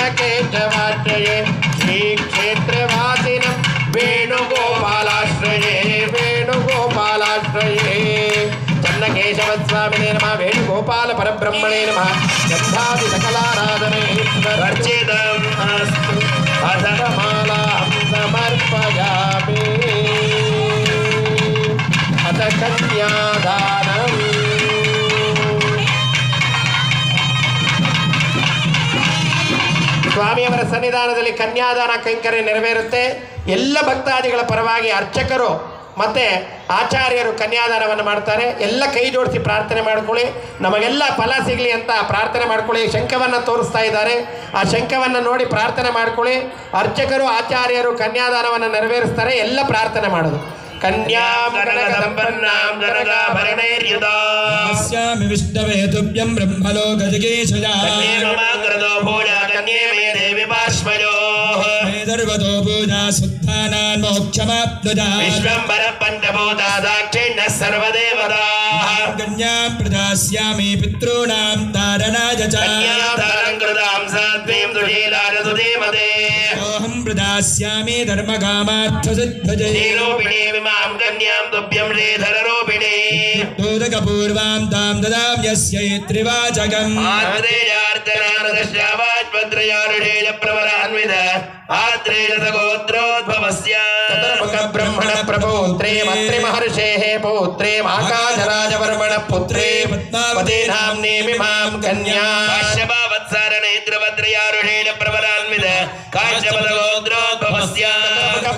चन्नकेशवाश्रये श्रीक्षेत्रवासिनं वेणुगोपालाश्रये वेणुगोपालाश्रये चन्नकेशवस्वामिने नमः वेणुगोपाल परब्रह्मणे नमः गन्धादि सकलाराधने वर्जितम् अस्तु अधमालां समर्पयामि अथ कन्यादानम् ಸ್ವಾಮಿಯವರ ಸನ್ನಿಧಾನದಲ್ಲಿ ಕನ್ಯಾದಾನ ಕೈಂಕರ್ಯ ನೆರವೇರುತ್ತೆ. ಎಲ್ಲ ಭಕ್ತಾದಿಗಳ ಪರವಾಗಿ ಅರ್ಚಕರು ಮತ್ತು ಆಚಾರ್ಯರು ಕನ್ಯಾದಾನವನ್ನು ಮಾಡ್ತಾರೆ. ಎಲ್ಲ ಕೈ ಜೋಡಿಸಿ ಪ್ರಾರ್ಥನೆ ಮಾಡ್ಕೊಳ್ಳಿ, ನಮಗೆಲ್ಲ ಫಲ ಸಿಗಲಿ ಅಂತ ಪ್ರಾರ್ಥನೆ ಮಾಡ್ಕೊಳ್ಳಿ. ಶಂಖವನ್ನು ತೋರಿಸ್ತಾ ಇದ್ದಾರೆ, ಆ ಶಂಖವನ್ನು ನೋಡಿ ಪ್ರಾರ್ಥನೆ ಮಾಡ್ಕೊಳ್ಳಿ. ಅರ್ಚಕರು ಆಚಾರ್ಯರು ಕನ್ಯಾದಾನವನ್ನು ನೆರವೇರಿಸ್ತಾರೆ. ಎಲ್ಲ ಪ್ರಾರ್ಥನೆ ಮಾಡೋದು. ಕನ್ಯಾಂ ಗಣಗದಂಪನ್ನಾಂ ಗಣಗಾಭರಣೈರ್ಯುತಾಸ್ಯಾಮಿ ವಿಷ್ಣವೇ ತುಭ್ಯಂ ಬ್ರಹ್ಮಲೋಕ ಜಗೇಶಯಾ ಕನ್ಯೇ ಮಮ ಕೃತೋ ಭೂಜಾ ಕನ್ಯೇ ಮೇ ದೇವಿ ಪಾರ್ಶ್ವಯೋಃ ಮೇ ಸರ್ವತೋ ಪೂಜಾ ಸುತ್ತಾನಾನ್ ಮೋಕ್ಷಮಾಪ್ನುಜಾ ವಿಶ್ವಂಬರ ಪಂಚಭೂತಾ ಸಾಕ್ಷಿಣ್ಯಃ ಸರ್ವದೇವತಾಃ ಕನ್ಯಾಂ ಪ್ರದಾಸ್ಯಾಮಿ ಪಿತॄಣಾಂ ತಾರಣಾಯ ಚ ಕನ್ಯಾಂ ಧಾರಂ ಕೃತಾಂ ಸಾತ್ವೀಂ ದುಶೀಲಾಯ ಸುಧೀಮತೆ ಸೋಹಂ ಪ್ರದಾಸ್ಯಾಮಿ ಧರ್ಮಕಾಮಾರ್ಥಸಿದ್ಧಜೇ ನಿರೂಪಿಣೀ विमां कन्यां तुभ्यं श्रीधररूपिणी पूर्वां तां ददाम्यस्यै त्रिवाचकम् आत्रेयार्चनानदश्यावाच्पत्रयारुषेय प्रवरान्वित आत्रेयसगोत्रोद्भवस्य चतुर्मुखब्रह्मण प्रपौत्रे मत्रिमहर्षेः पौत्रे आकाशराजवर्मण पुत्रे पद्मावती नाम्नीमिमां कन्या काश्यपवत्सारनेत्रवत्रयारुषेय प्रवरान्वित काश्यपसगोत्रोद्भवस्य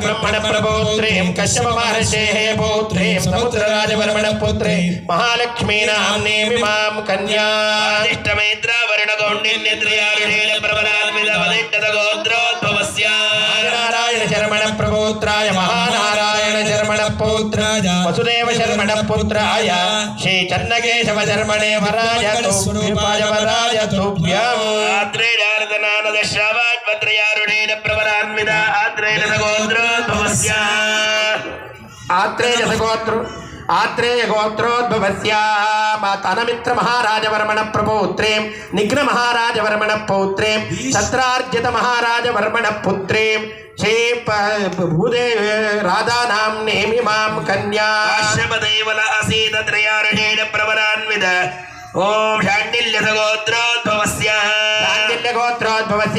ब्रह्मण प्रपौत्रे कश्यप महर्षेः पौत्रे समुद्रराजवर्मण पुत्रे महालक्ष्मी नाम्नीमिमां कन्या इष्टमेत्रावरुणकौण्डिन्यत्रयारुषेण प्रबलान्वित वदिष्ठतगोत्रोद्भवस्य नारायण शर्मण प्रपौत्राय महानारायण शर्मण पौत्राय वसुदेव शर्मण पुत्राय श्री चन्नकेशव शर्मणे वराय स्वरूपाय वराय तुभ्यम् आत्रेयार्दनानदश्रावाच्पत्रयारुषेण प्रबलान्वित आत्रेयसगोत्रोद्भवस्य आत्रेय गोत्रोद्भवस्य तनमित्र महाराजवर्मण प्रपौत्रे निघ्न महाराजवर्मण पौत्रे सत्रार्जित महाराजवर्मण पुत्रे श्री भूदेव राधा नाम्नीमिमां कन्या काश्यपदेवल असीत त्रयारुषेण प्रवरान्वित ओम शाण्डिल्यसगोत्रोद्भवस्य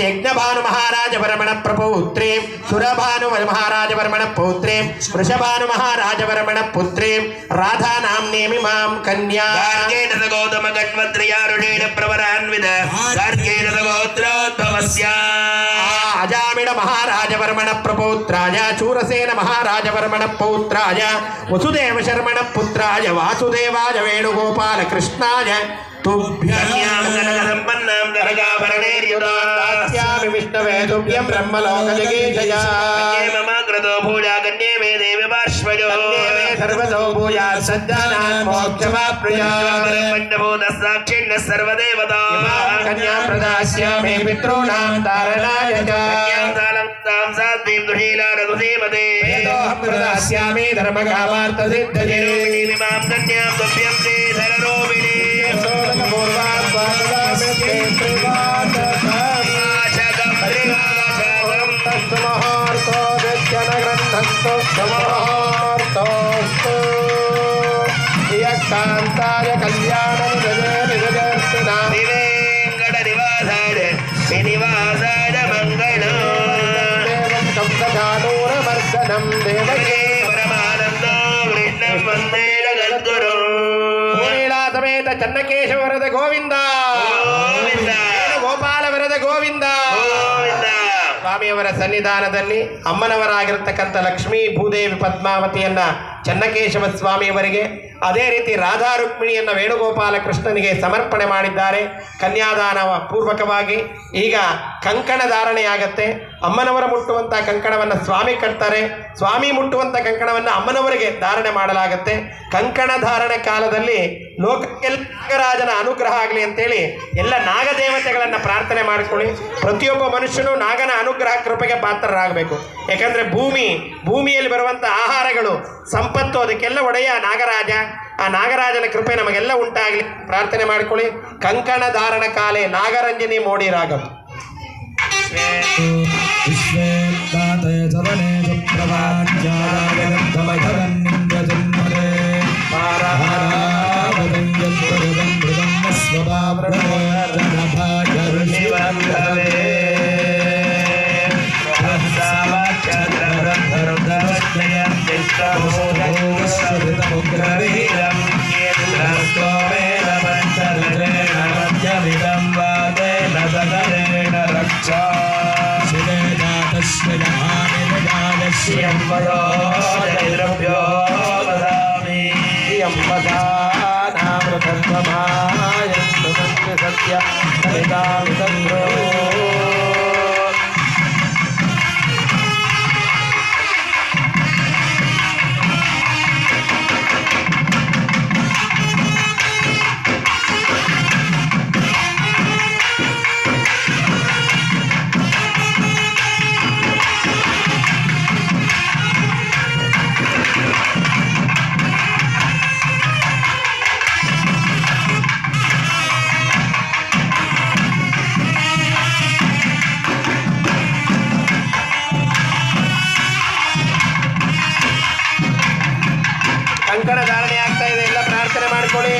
यज्ञभानु महाराज वर्मण प्रपौत्रे सुरभानु महाराज वर्मण पौत्रे वृषभानु महाराज वर्मण पुत्रे राधा नाम्नीमिमां कन्या गार्गेयसगोतम गण्वत्रयारुषेण प्रवरान्वित गार्गेयसगोत्रोद्भवस्य अजामिळ महाराज वर्मण प्रपौत्राय शूरसेन महाराज वर्मण पौत्राय वसुदेव शर्मण पुत्राय वासुदेवाय वेणुगोपाल कृष्णाय तुभ्यं दास्यामि विष्णवे तुभ्यं ब्रह्मलोक जगेशया मम कृतो भूजा कन्ये मे देवी पार्श्वयो सर्वतो भूया सज्जनान् मोक्षमाप्नुयात् पञ्चभूतः साक्षिण्यः सर्वदेवताः कन्यां प्रदास्यामि पितॄणां तारणाय च कन्यां तां सात्वीं दुशीलाय सुधीमते वेदोऽहं प्रदास्यामि धर्मकामार्थसिद्धये इमां कन्यां तुभ्यं श्रीधररूपिणी कांताय कल्याणं जयर्तिना वेंकटनिवासाय श्रीनिवासाय मंगलम् देवं कब्दधानूरमर्दनं देवके परमानन्दो कृष्णं वन्दे जगद्गुरुम् समेत चन्नकेशव वरद गोविंद गोविंद ಗೋಪಾಲ ವರದ ಗೋವಿಂದ ಗೋವಿಂದ. ಸ್ವಾಮಿಯವರ ಸನ್ನಿಧಾನದಲ್ಲಿ ಅಮ್ಮನವರಾಗಿರ್ತಕ್ಕಂಥ ಲಕ್ಷ್ಮೀ ಭೂದೇವಿ ಪದ್ಮಾವತಿಯನ್ನ ಚನ್ನಕೇಶವ ಸ್ವಾಮಿಯವರಿಗೆ, ಅದೇ ರೀತಿ ರಾಧಾ ರುಕ್ಮಿಣಿಯನ್ನು ವೇಣುಗೋಪಾಲ ಕೃಷ್ಣನಿಗೆ ಸಮರ್ಪಣೆ ಮಾಡಿದ್ದಾರೆ. ಕನ್ಯಾದಾನ ಪೂರ್ವಕವಾಗಿ ಈಗ ಕಂಕಣ ಧಾರಣೆಯಾಗತ್ತೆ. ಅಮ್ಮನವರ ಮುಟ್ಟುವಂಥ ಕಂಕಣವನ್ನು ಸ್ವಾಮಿ ಕಟ್ತಾರೆ, ಸ್ವಾಮಿ ಮುಟ್ಟುವಂಥ ಕಂಕಣವನ್ನು ಅಮ್ಮನವರಿಗೆ ಧಾರಣೆ ಮಾಡಲಾಗತ್ತೆ. ಕಂಕಣ ಧಾರಣೆ ಕಾಲದಲ್ಲಿ ಲೋಕಕ್ಕೆಲ್ಲ ನಾಗರಾಜನ ಅನುಗ್ರಹ ಆಗಲಿ ಅಂತೇಳಿ ಎಲ್ಲ ನಾಗದೇವತೆಗಳನ್ನು ಪ್ರಾರ್ಥನೆ ಮಾಡಿಕೊಳ್ಳಿ. ಪ್ರತಿಯೊಬ್ಬ ಮನುಷ್ಯನು ನಾಗನ ಅನುಗ್ರಹ ಕೃಪೆಗೆ ಪಾತ್ರರಾಗಬೇಕು. ಯಾಕಂದರೆ ಭೂಮಿಯಲ್ಲಿ ಬರುವಂಥ ಆಹಾರಗಳು, ಸಂಪತ್ತು, ಅದಕ್ಕೆಲ್ಲ ಒಡೆಯ ನಾಗರಾಜ. ಆ ನಾಗರಾಜನ ಕೃಪೆ ನಮಗೆಲ್ಲ ಉಂಟಾಗಲಿ ಪ್ರಾರ್ಥನೆ ಮಾಡಿಕೊಳ್ಳಿ. ಕಂಕಣ ಧಾರಣ ಕಾಲೇ ನಾಗರಂಜನಿ ಮೋಡಿ ರಾಗಂ. विश्वे दाते चरणे सुप्रभाज्याय गन्धमधरन्निन्द्रजन्मदे पारहारावदं यद्वरदं मृदं स्वभावृणे जनभाय ऋषिवन्धवे प्रभुसावक्षत्ररन्धरन्धरश्चयन्तिष्ठभोगश्वरितमुग्रवीरं केन्द्रस्तोमेन पञ्चदरेण मध्यमिदं वादेन सदरेण रक्षा शिवे जातस्य महानिलजायस्य द्रव्यो वदामि यम्बदानामृतत्वमायन्तु सत्य सत्य ಕಂಕಣ ಧಾರಣೆ ಆಗ್ತಾ ಇದೆ. ಎಲ್ಲ ಪ್ರಾರ್ಥನೆ ಮಾಡ್ಕೊಳ್ಳಿ.